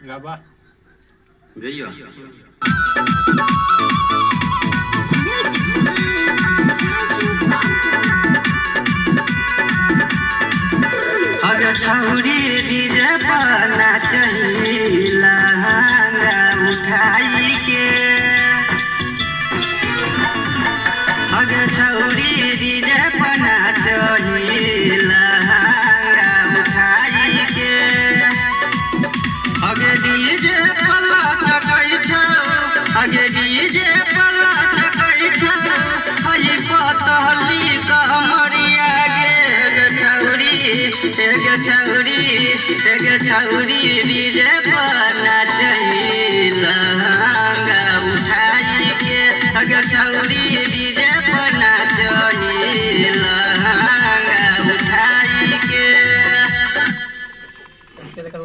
Gaba. Gaya. अगर छौरी DJ पर नाचही लहंगा उठाई के अगर छौरी डीजे पर नाचही लहंगा उठाई के अगे डीजे पर नाचै छ अगे डीजे पर नाचै छ हई पतली कमरिया गे छौरी डीजे पर नाचही लहंगा उठाई के अगे छौरी